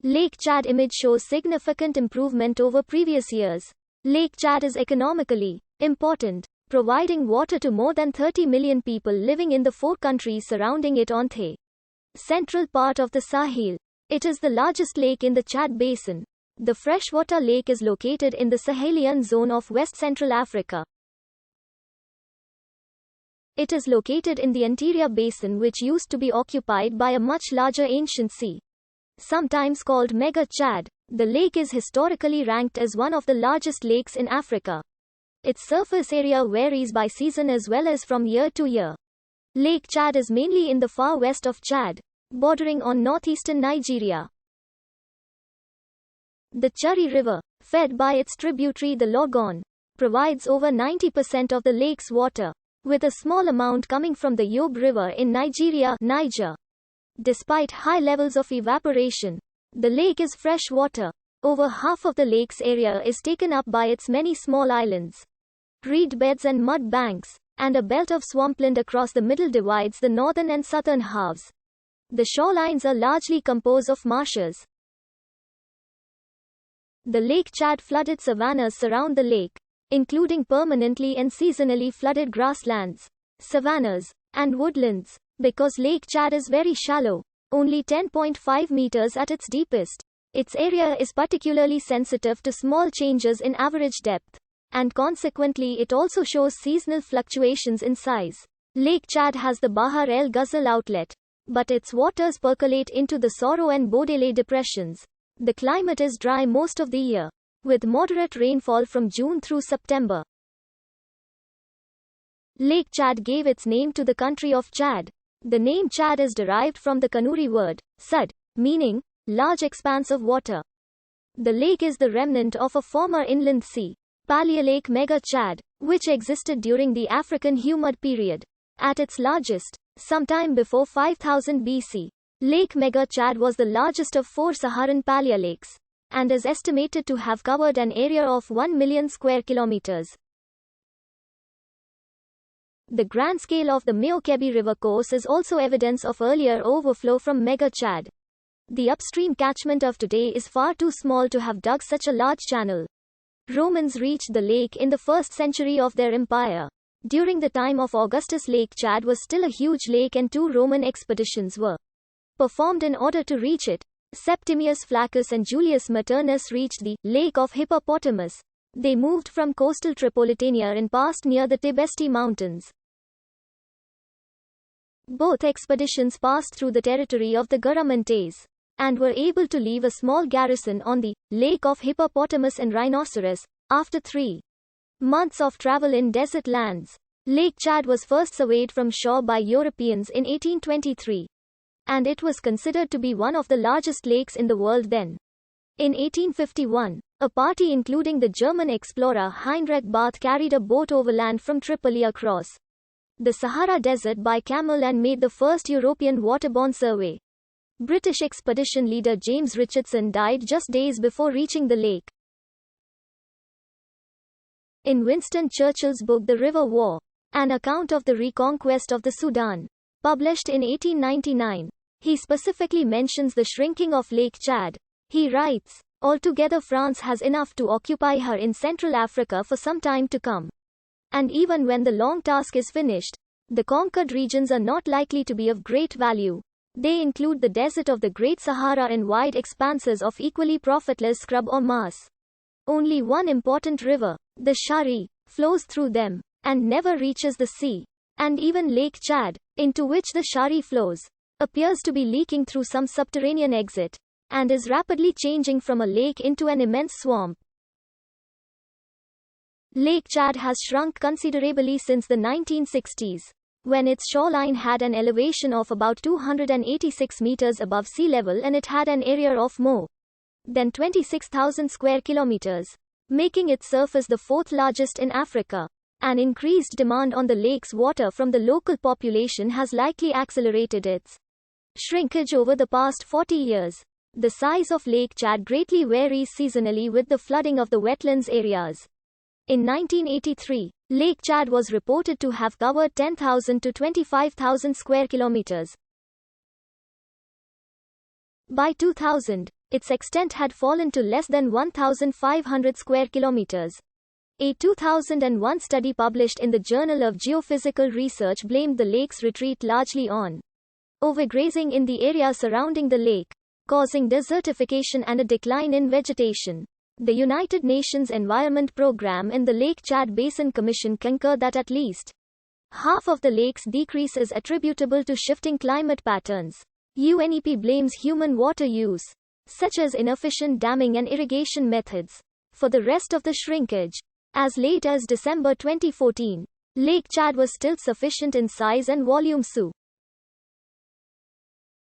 Lake Chad image shows significant improvement over previous years. Lake Chad is economically important, providing water to more than 30 million people living in the 4 countries surrounding it on the central part of the Sahel. It is the largest lake in the Chad Basin. The freshwater lake is located in the Sahelian zone of West Central Africa. It is located in the interior basin, which used to be occupied by a much larger ancient sea. Sometimes called Mega Chad, the lake is historically ranked as one of the largest lakes in Africa. Its surface area varies by season as well as from year to year. Lake Chad is mainly in the far west of Chad, bordering on northeastern Nigeria. The Chari River, fed by its tributary the Logon, provides over 90% of the lake's water, with a small amount coming from the Yobe River in Nigeria, Niger. Despite high levels of evaporation, the lake is fresh water. Over half of the lake's area is taken up by its many small islands, reed beds and mud banks, and a belt of swampland across the middle divides the northern and southern halves. The shorelines are largely composed of marshes. The Lake Chad flooded savannas surround the lake, including permanently and seasonally flooded grasslands, savannas, and woodlands. Because Lake Chad is very shallow, only 10.5 meters at its deepest, its area is particularly sensitive to small changes in average depth, and consequently it also shows seasonal fluctuations in size. Lake Chad has the Bahar el Ghazal outlet, but its waters percolate into the Soro and Bodele depressions. The climate is dry most of the year, with moderate rainfall from June through September. Lake Chad gave its name to the country of Chad. The name Chad is derived from the Kanuri word, Sud, meaning large expanse of water. The lake is the remnant of a former inland sea, Paleolake Mega Chad, which existed during the African Humid period. At its largest, sometime before 5000 BC, Lake Mega Chad was the largest of 4 Saharan paleolakes, and is estimated to have covered an area of 1 million square kilometers. The grand scale of the Meo-Kebi River course is also evidence of earlier overflow from Mega Chad. The upstream catchment of today is far too small to have dug such a large channel. Romans reached the lake in the 1st century of their empire. During the time of Augustus, Lake Chad was still a huge lake and 2 Roman expeditions were performed in order to reach it. Septimius Flaccus and Julius Maternus reached the Lake of Hippopotamus. They moved from coastal Tripolitania and passed near the Tibesti Mountains. Both expeditions passed through the territory of the Garamantes, and were able to leave a small garrison on the Lake of Hippopotamus and Rhinoceros. After 3 months of travel in desert lands, Lake Chad was first surveyed from shore by Europeans in 1823, and it was considered to be one of the largest lakes in the world then. In 1851, a party including the German explorer Heinrich Barth carried a boat overland from Tripoli across the Sahara Desert by camel and made the first European waterborne survey. British expedition leader James Richardson died just days before reaching the lake. In Winston Churchill's book The River War, an account of the reconquest of the Sudan, published in 1899, he specifically mentions the shrinking of Lake Chad. He writes, "Altogether France has enough to occupy her in Central Africa for some time to come. And even when the long task is finished, the conquered regions are not likely to be of great value. They include the desert of the Great Sahara and wide expanses of equally profitless scrub or mass. Only one important river, the Shari, flows through them, and never reaches the sea. And even Lake Chad, into which the Shari flows, appears to be leaking through some subterranean exit, and is rapidly changing from a lake into an immense swamp." Lake Chad has shrunk considerably since the 1960s, when its shoreline had an elevation of about 286 meters above sea level and it had an area of more than 26,000 square kilometers, making its surface the 4th largest in Africa. An increased demand on the lake's water from the local population has likely accelerated its shrinkage over the past 40 years. The size of Lake Chad greatly varies seasonally with the flooding of the wetlands areas. In 1983, Lake Chad was reported to have covered 10,000 to 25,000 square kilometers. By 2000, its extent had fallen to less than 1,500 square kilometers. A 2001 study published in the Journal of Geophysical Research blamed the lake's retreat largely on overgrazing in the area surrounding the lake, causing desertification and a decline in vegetation. The United Nations Environment Programme and the Lake Chad Basin Commission concur that at least half of the lake's decrease is attributable to shifting climate patterns. UNEP blames human water use, such as inefficient damming and irrigation methods, for the rest of the shrinkage. As late as December 2014, Lake Chad was still sufficient in size and volume.